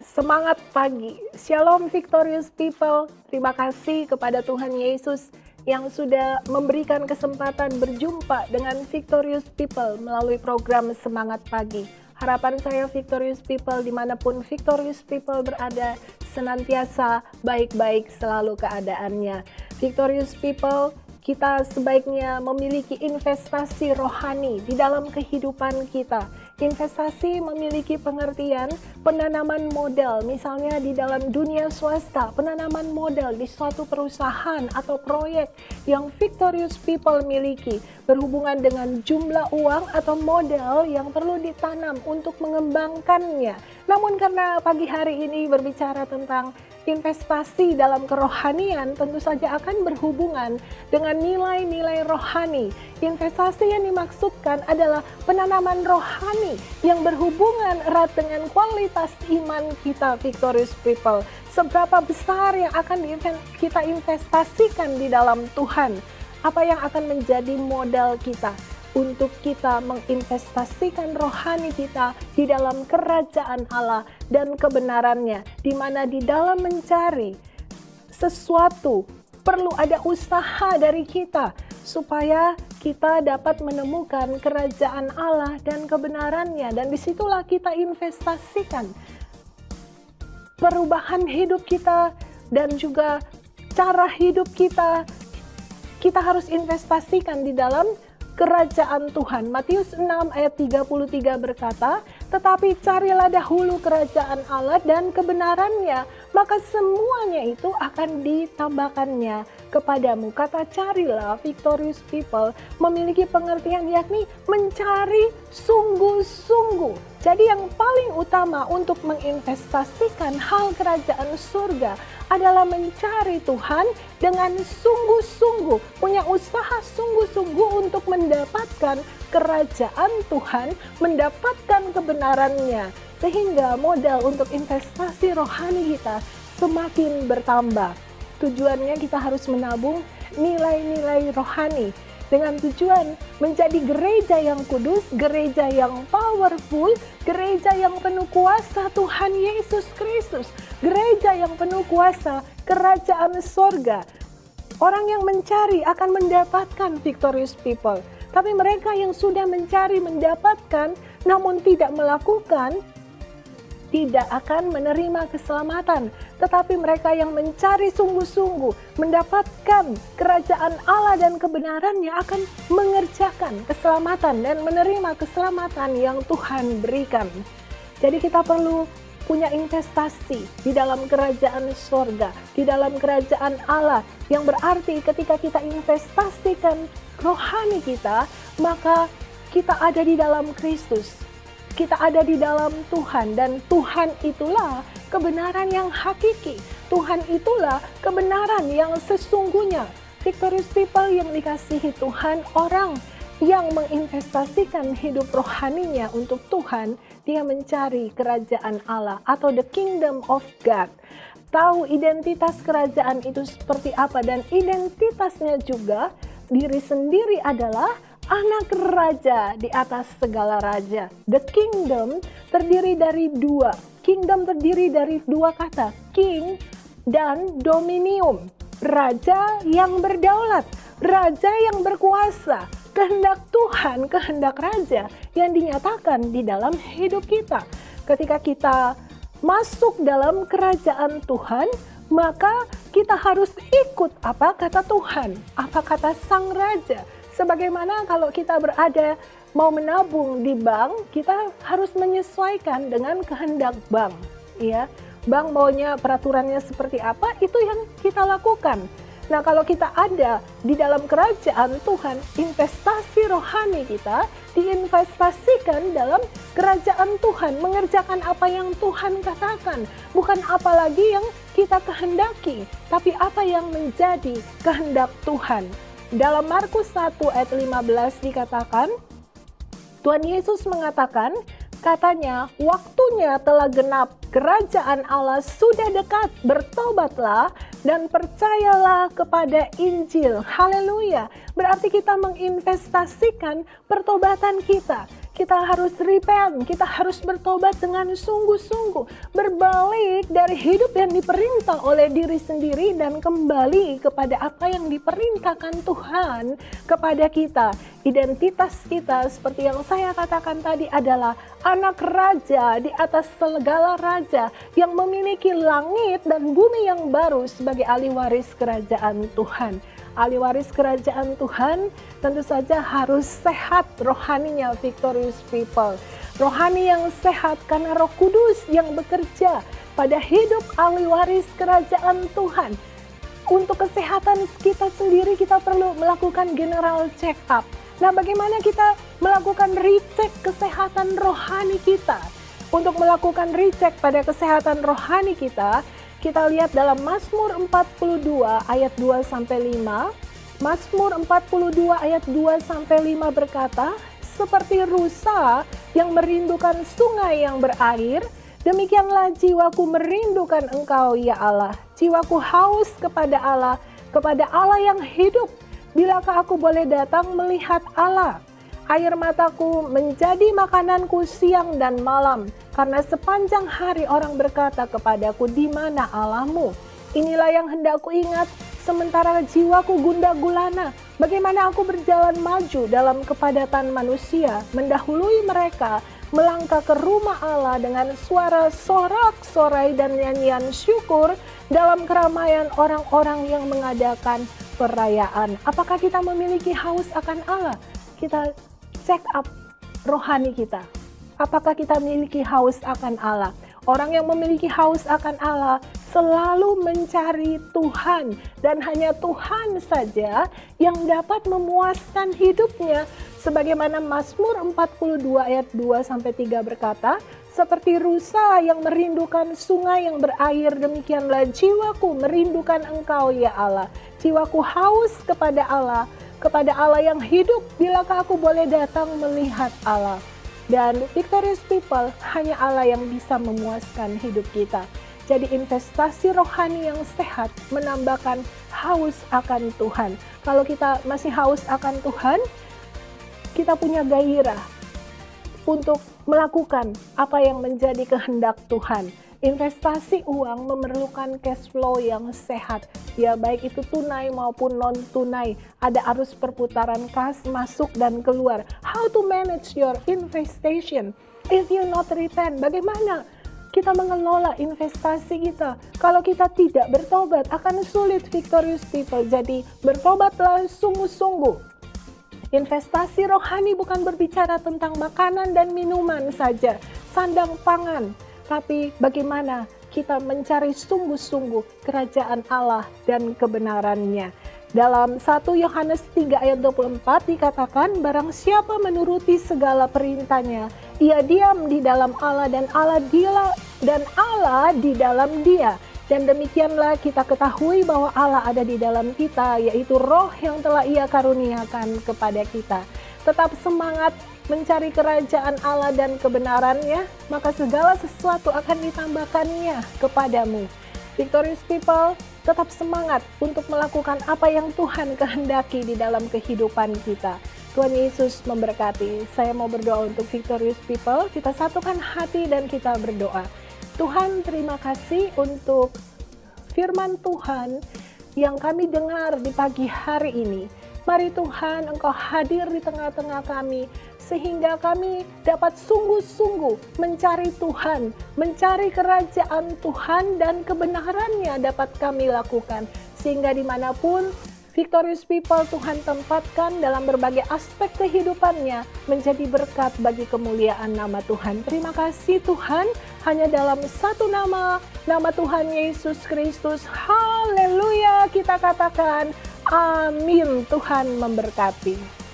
Semangat pagi, Shalom Victorious People. Terima kasih kepada Tuhan Yesus yang sudah memberikan kesempatan berjumpa dengan Victorious People melalui program Semangat Pagi. Harapan saya Victorious People dimanapun Victorious People berada, senantiasa baik-baik selalu keadaannya. Victorious People, kita sebaiknya memiliki investasi rohani di dalam kehidupan kita. Investasi memiliki pengertian penanaman modal, misalnya di dalam dunia swasta, penanaman modal di suatu perusahaan atau proyek yang Victorious People miliki, berhubungan dengan jumlah uang atau modal yang perlu ditanam untuk mengembangkannya. Namun karena pagi hari ini berbicara tentang investasi dalam kerohanian, tentu saja akan berhubungan dengan nilai-nilai rohani. Investasi yang dimaksudkan adalah penanaman rohani yang berhubungan erat dengan kualitas iman kita, Victorious People. Seberapa besar yang akan kita investasikan di dalam Tuhan? Apa yang akan menjadi modal kita untuk kita menginvestasikan rohani kita di dalam kerajaan Allah dan kebenarannya, di mana di dalam mencari sesuatu perlu ada usaha dari kita supaya kita dapat menemukan kerajaan Allah dan kebenarannya, dan disitulah kita investasikan perubahan hidup kita dan juga cara hidup kita. Kita harus investasikan di dalam kerajaan Tuhan. Matius 6 ayat 33 berkata, "Tetapi carilah dahulu kerajaan Allah dan kebenarannya, maka semuanya itu akan ditambahkannya kepadamu." Kata carilah, Victorious People, memiliki pengertian yakni mencari sungguh-sungguh. Jadi yang paling utama untuk menginvestasikan hal kerajaan surga adalah mencari Tuhan dengan sungguh-sungguh, punya usaha sungguh-sungguh untuk mendapatkan kerajaan Tuhan, mendapatkan kebenarannya, sehingga modal untuk investasi rohani kita semakin bertambah. Tujuannya kita harus menabung nilai-nilai rohani dengan tujuan menjadi gereja yang kudus, gereja yang powerful, gereja yang penuh kuasa Tuhan Yesus Kristus, gereja yang penuh kuasa kerajaan sorga. Orang yang mencari akan mendapatkan, Victorious People. Tapi mereka yang sudah mencari mendapatkan namun tidak melakukan, tidak akan menerima keselamatan. Tetapi mereka yang mencari sungguh-sungguh mendapatkan kerajaan Allah dan kebenarannya akan mengerjakan keselamatan dan menerima keselamatan yang Tuhan berikan. Jadi kita perlu punya investasi di dalam kerajaan sorga, di dalam kerajaan Allah, yang berarti ketika kita investasikan rohani kita, maka kita ada di dalam Kristus. Kita ada di dalam Tuhan, dan Tuhan itulah kebenaran yang hakiki. Tuhan itulah kebenaran yang sesungguhnya. Victorious People yang dikasihi Tuhan, orang yang menginvestasikan hidup rohaninya untuk Tuhan, dia mencari kerajaan Allah atau the kingdom of God. Tahu identitas kerajaan itu seperti apa, dan identitasnya juga diri sendiri adalah anak raja di atas segala raja. The kingdom terdiri dari dua. Kingdom terdiri dari dua kata, king dan dominium. Raja yang berdaulat, raja yang berkuasa. Kehendak Tuhan, kehendak raja yang dinyatakan di dalam hidup kita. Ketika kita masuk dalam kerajaan Tuhan, maka kita harus ikut apa kata Tuhan, apa kata sang raja. Sebagaimana kalau kita berada mau menabung di bank, kita harus menyesuaikan dengan kehendak bank. Ya, bank maunya peraturannya seperti apa, itu yang kita lakukan. Nah, kalau kita ada di dalam kerajaan Tuhan, investasi rohani kita diinvestasikan dalam kerajaan Tuhan, mengerjakan apa yang Tuhan katakan, bukan apa lagi yang kita kehendaki, tapi apa yang menjadi kehendak Tuhan. Dalam Markus 1 ayat 15 dikatakan, Tuhan Yesus mengatakan, katanya, waktunya telah genap, kerajaan Allah sudah dekat, bertobatlah dan percayalah kepada Injil. Haleluya. Berarti kita menginvestasikan pertobatan kita. Kita harus repent, kita harus bertobat dengan sungguh-sungguh, berbalik dari hidup yang diperintah oleh diri sendiri dan kembali kepada apa yang diperintahkan Tuhan kepada kita. Identitas kita seperti yang saya katakan tadi adalah anak raja di atas segala raja yang memiliki langit dan bumi yang baru sebagai ahli waris kerajaan Tuhan. Ahli waris kerajaan Tuhan tentu saja harus sehat rohaninya, victorious people. Rohani yang sehat karena Roh Kudus yang bekerja pada hidup ahli waris kerajaan Tuhan. Untuk kesehatan kita sendiri kita perlu melakukan general check up. Nah, bagaimana kita melakukan recheck kesehatan rohani kita? Untuk melakukan recheck pada kesehatan rohani kita lihat dalam Mazmur 42 ayat 2-5. Mazmur 42 ayat 2-5 berkata, seperti rusa yang merindukan sungai yang berair, demikianlah jiwaku merindukan Engkau ya Allah. Jiwaku haus kepada Allah yang hidup. Bilakah aku boleh datang melihat Allah? Air mataku menjadi makananku siang dan malam, karena sepanjang hari orang berkata kepadaku, di mana Allahmu? Inilah yang hendak ku ingat, sementara jiwaku gundah gulana. Bagaimana aku berjalan maju dalam kepadatan manusia, mendahului mereka, melangkah ke rumah Allah dengan suara sorak-sorai dan nyanyian syukur dalam keramaian orang-orang yang mengadakan perayaan. Apakah kita memiliki haus akan Allah? Kita check up rohani kita. Apakah kita memiliki haus akan Allah? Orang yang memiliki haus akan Allah selalu mencari Tuhan, dan hanya Tuhan saja yang dapat memuaskan hidupnya. Sebagaimana Mazmur 42 ayat 2-3 berkata, seperti rusa yang merindukan sungai yang berair, demikianlah jiwaku merindukan Engkau ya Allah. Jiwaku haus kepada Allah yang hidup. Bilakah aku boleh datang melihat Allah? Dan victorious people, hanya Allah yang bisa memuaskan hidup kita. Jadi investasi rohani yang sehat menambahkan haus akan Tuhan. Kalau kita masih haus akan Tuhan, kita punya gairah untuk melakukan apa yang menjadi kehendak Tuhan. Investasi uang memerlukan cash flow yang sehat, ya baik itu tunai maupun non tunai. Ada arus perputaran kas masuk dan keluar. How to manage your investation if you not repent? Bagaimana kita mengelola investasi kita? Kalau kita tidak bertobat akan sulit, victorious people. Jadi bertobatlah sungguh-sungguh. Investasi rohani bukan berbicara tentang makanan dan minuman saja, sandang pangan. Tapi bagaimana kita mencari sungguh-sungguh kerajaan Allah dan kebenarannya. Dalam 1 Yohanes 3 ayat 24 dikatakan, barang siapa menuruti segala perintahnya, ia diam di dalam Allah dan Allah di dalam dia. Dan demikianlah kita ketahui bahwa Allah ada di dalam kita, yaitu Roh yang telah Ia karuniakan kepada kita. Tetap semangat mencari kerajaan Allah dan kebenarannya, maka segala sesuatu akan ditambahkannya kepadamu. Victorious people, tetap semangat untuk melakukan apa yang Tuhan kehendaki di dalam kehidupan kita. Tuhan Yesus memberkati. Saya mau berdoa untuk victorious people. Kita satukan hati dan kita berdoa. Tuhan, terima kasih untuk firman Tuhan yang kami dengar di pagi hari ini. Mari Tuhan, Engkau hadir di tengah-tengah kami, sehingga kami dapat sungguh-sungguh mencari Tuhan, mencari kerajaan Tuhan, dan kebenarannya dapat kami lakukan. Sehingga dimanapun victorious people Tuhan tempatkan dalam berbagai aspek kehidupannya, menjadi berkat bagi kemuliaan nama Tuhan. Terima kasih Tuhan, hanya dalam satu nama Tuhan Yesus Kristus. Haleluya, kita katakan amin. Tuhan memberkati.